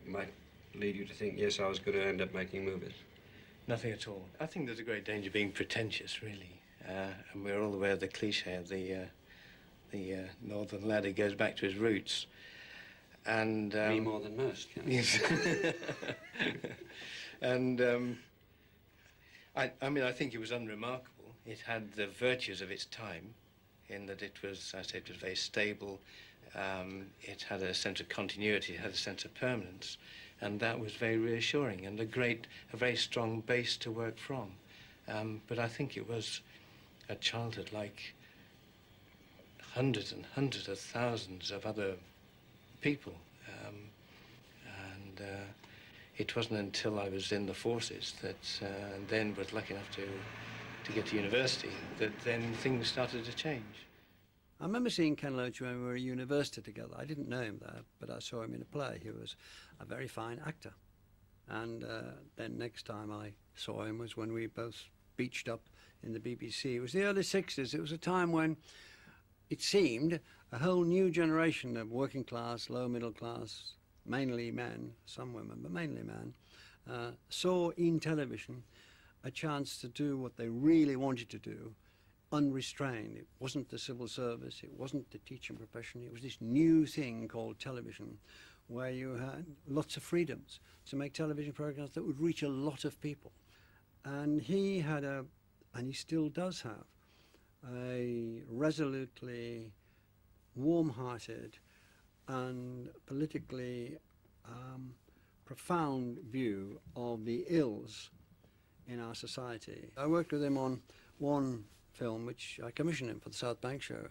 It might lead you to think, yes, I was going to end up making movies. Nothing at all. I think there's a great danger being pretentious, really. And we're all aware of the cliche of the northern lad who goes back to his roots. And Me more than most. Yes. And I mean, I think it was unremarkable. It had the virtues of its time, in that it was, I say, it was very stable. It had a sense of continuity. It had a sense of permanence, and that was very reassuring and a very strong base to work from. But I think it was a childhood like hundreds and hundreds of thousands of other people. It wasn't until I was in the forces that, and then was lucky enough to get to university, that then things started to change. I remember seeing Ken Loach when we were at university together. I didn't know him there, but I saw him in a play. He was a very fine actor. And then next time I saw him was when we both beached up in the BBC. It was the early 60s. It was a time when it seemed a whole new generation of working class, low middle class, mainly men, some women, but mainly men, saw in television a chance to do what they really wanted to do, unrestrained. It wasn't the civil service, it wasn't the teaching profession, it was this new thing called television, where you had lots of freedoms to make television programs that would reach a lot of people. And he had and he still does have, a resolutely warm-hearted and politically profound view of the ills in our society. I worked with him on one film which I commissioned him for the South Bank show,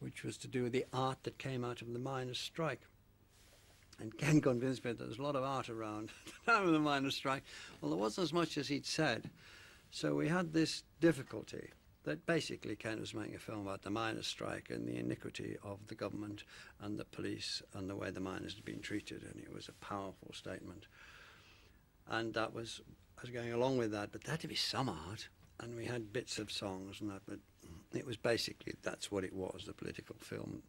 which was to do with the art that came out of the miners' strike. And Ken convinced me that there's a lot of art around at the time of the miners' strike. Well, there wasn't as much as he'd said. So we had this difficulty that basically Ken was making a film about the miners' strike and the iniquity of the government and the police and the way the miners had been treated, and it was a powerful statement. And that was, I was going along with that, but there had to be some art, and we had bits of songs and that, but it was basically, that's what it was, the political film.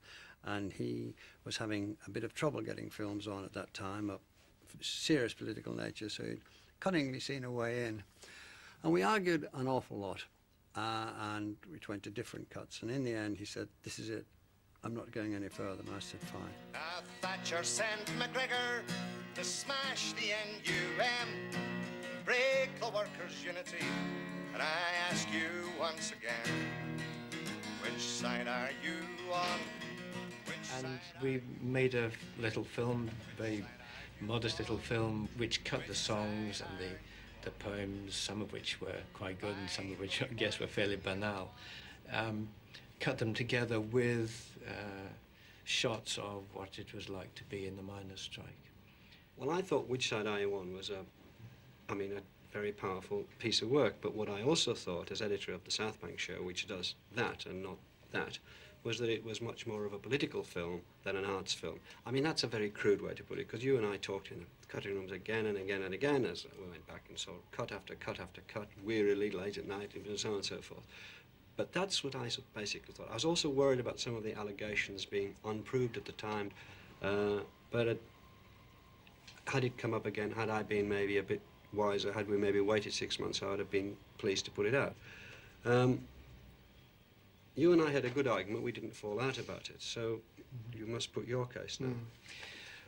And he was having a bit of trouble getting films on at that time of serious political nature, so he'd cunningly seen a way in. And we argued an awful lot. And we went to different cuts, and in the end he said, this is it, I'm not going any further. And I said, fine. Thatcher sent McGregor to smash the NUM, break the workers' unity, and I ask you once again, which side are you on? And we made a little film, very modest little film, which cut the songs and the poems, some of which were quite good and some of which I guess were fairly banal, cut them together with shots of what it was like to be in the miners' strike. Well, I thought Which Side Are You On was a very powerful piece of work, but what I also thought as editor of the South Bank show, which does that and not that, was that it was much more of a political film than an arts film. I mean, that's a very crude way to put it, because you and I talked in the cutting rooms again and again and again as we went back and saw cut after cut after cut, wearily late at night, and so on and so forth. But that's what I basically thought. I was also worried about some of the allegations being unproved at the time, but had it come up again, had I been maybe a bit wiser, had we maybe waited 6 months, I would have been pleased to put it out. You and I had a good argument. We didn't fall out about it, so you must put your case now.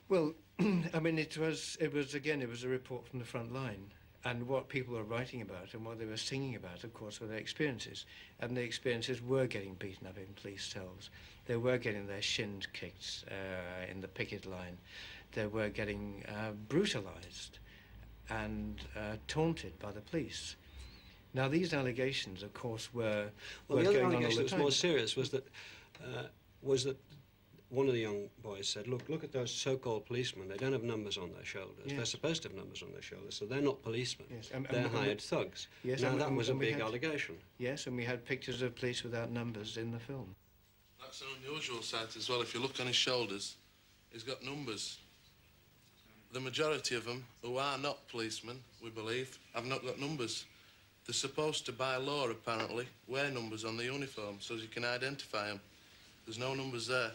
Well, I mean, it was a report from the front line, and what people were writing about and what they were singing about, of course, were their experiences, and the experiences were getting beaten up in police cells. They were getting their shins kicked in the picket line. They were getting brutalized and taunted by the police. Now, these allegations, of course, were well, the other going on all allegation the that was more serious was that one of the young boys said, look at those so-called policemen. They don't have numbers on their shoulders. Yes. They're supposed to have numbers on their shoulders, so they're not policemen. Yes. They're hired thugs. Yes, now, that was a big allegation. Yes, and we had pictures of police without numbers in the film. That's an unusual sight as well. If you look on his shoulders, he's got numbers. The majority of them, who are not policemen, we believe, have not got numbers. They're supposed to, by law, apparently, wear numbers on the uniform so as you can identify them. There's no numbers there.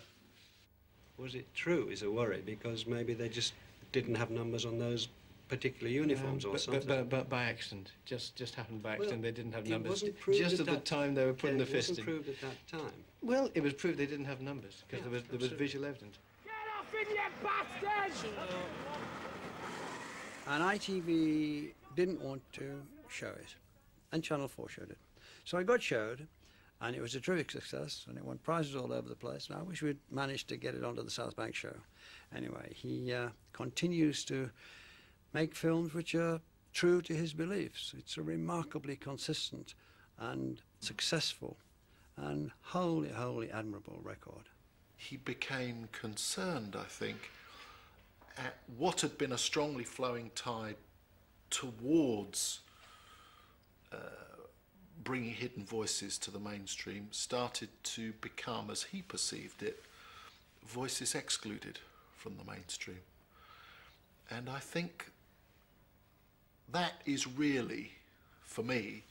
Was it true is a worry, because maybe they just didn't have numbers on those particular uniforms or something. But by accident, just happened by accident. They didn't have It numbers. wasn't proved Just at the time they were putting the fist in. It wasn't proved at that time. Well, it was proved they didn't have numbers because there was visual evidence. Get off in, you bastard! And ITV didn't want to show it, and Channel 4 showed it. So I got showed, and it was a terrific success, and it won prizes all over the place, and I wish we'd managed to get it onto the South Bank show. Anyway, he continues to make films which are true to his beliefs. It's a remarkably consistent and successful and wholly, wholly admirable record. He became concerned, I think, at what had been a strongly flowing tide towards bringing hidden voices to the mainstream started to become, as he perceived it, voices excluded from the mainstream. And I think that is really, for me,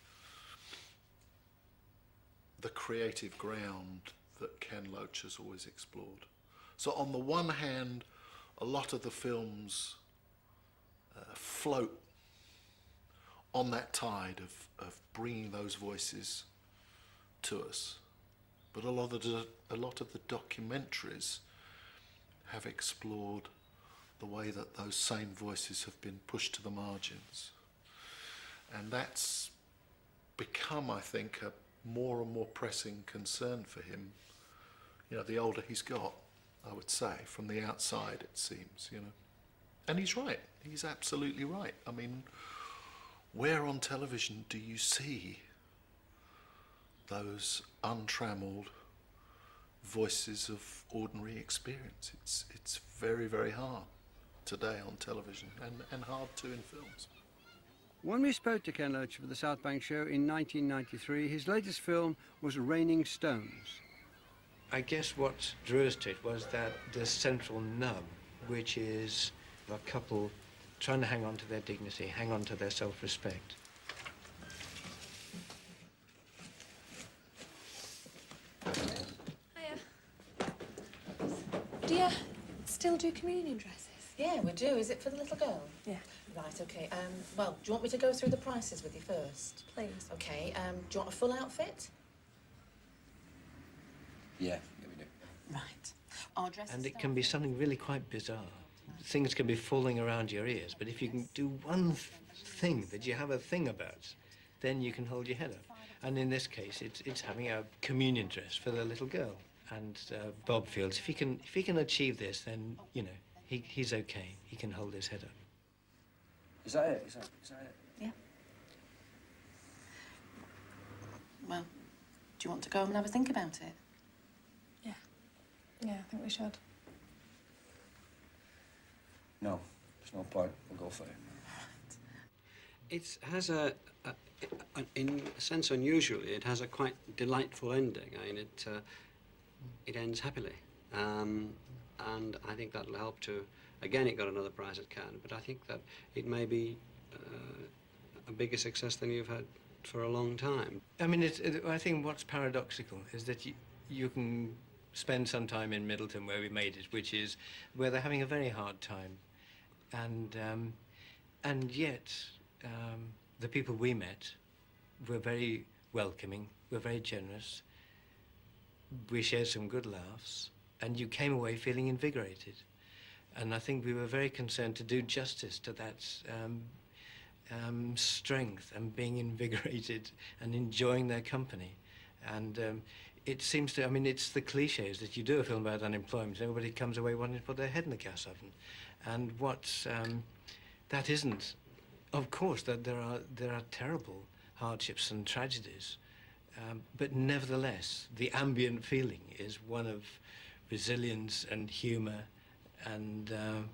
the creative ground that Ken Loach has always explored. So on the one hand, a lot of the films float on that tide of bringing those voices to us. But a lot of the documentaries have explored the way that those same voices have been pushed to the margins. And that's become, I think, a more and more pressing concern for him, you know, the older he's got, I would say, from the outside, it seems, you know. And he's right. He's absolutely right. I mean, where on television do you see those untrammeled voices of ordinary experience? It's very, very hard today on television, and hard too in films. When we spoke to Ken Loach for the South Bank show in 1993, his latest film was Raining Stones. I guess what drew us to it was that the central nub, which is a couple trying to hang on to their dignity, hang on to their self-respect. Hiya. Do you still do communion dresses? Yeah, we do. Is it for the little girl? Yeah. Right, okay. Well, do you want me to go through the prices with you first? Please. Okay, do you want a full outfit? Yeah, we do. Right. Our dresses And it start can be from- something really quite bizarre. Things can be falling around your ears, but if you can do one thing that you have a thing about, then you can hold your head up. And in this case, it's having a communion dress for the little girl. And Bob feels if he can achieve this, then, you know, he's okay. He can hold his head up. Is that it? Is that it? Yeah. Well, do you want to go and have a think about it? Yeah. Yeah, I think we should. No, there's no point. We'll go for it. It has in a sense unusually, it has a quite delightful ending. I mean, it ends happily. And I think that'll help to, again, it got another prize at Cannes, but I think that it may be a bigger success than you've had for a long time. I mean, I think what's paradoxical is that you can spend some time in Middleton where we made it, which is where they're having a very hard time. And yet, the people we met were very welcoming, were very generous. We shared some good laughs, and you came away feeling invigorated. And I think we were very concerned to do justice to that strength and being invigorated and enjoying their company. And it seems to, I mean, it's the cliches that you do a film about unemployment. Everybody comes away wanting to put their head in the gas oven. And that isn't, of course, that there are terrible hardships and tragedies, but nevertheless, the ambient feeling is one of resilience and humour and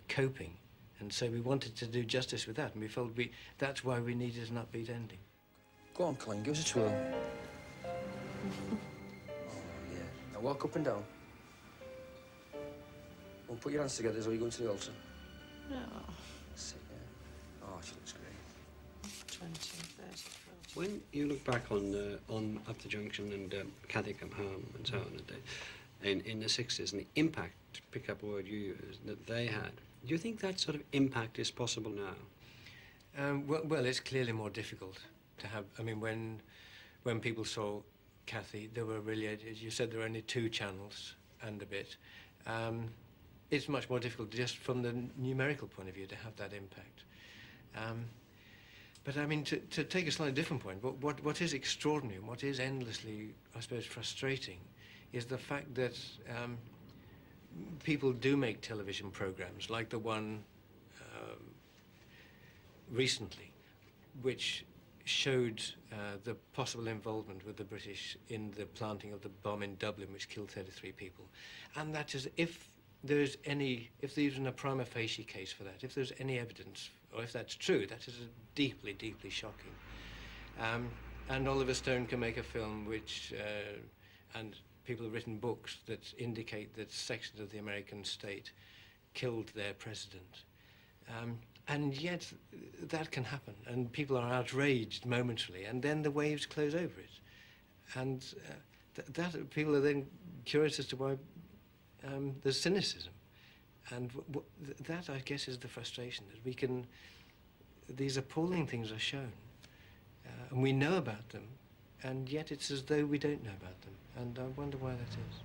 coping. And so we wanted to do justice with that, and we felt that's why we needed an upbeat ending. Go on, Colleen, give us a twirl. Oh, yeah. Now walk up and down. Don't put your hands together as though you're going to the altar. No. Sit there. Oh, she looks great. 20, 30, 40. When you look back on Up the Junction and Cathy Come Home and so on, in the 60s, and the impact, to pick up a word you used, that they had Do you think that sort of impact is possible now? Well, it's clearly more difficult to have. I mean, when people saw Cathy, there were really, as you said, there were only 2 channels and a bit. It's much more difficult just from the numerical point of view to have that impact. But I mean, to take a slightly different point, what is extraordinary and what is endlessly, I suppose, frustrating is the fact that people do make television programs like the one recently, which showed the possible involvement with the British in the planting of the bomb in Dublin, which killed 33 people. And that is, if there's even a prima facie case for that, if there's any evidence, or if that's true, that is deeply, deeply shocking. And Oliver Stone can make a film which, and people have written books that indicate that sections of the American state killed their president. And yet that can happen, and people are outraged momentarily, and then the waves close over it. And that people are then curious as to why there's cynicism. And that, I guess, is the frustration, that we can, these appalling things are shown, and we know about them, and yet it's as though we don't know about them, and I wonder why that is.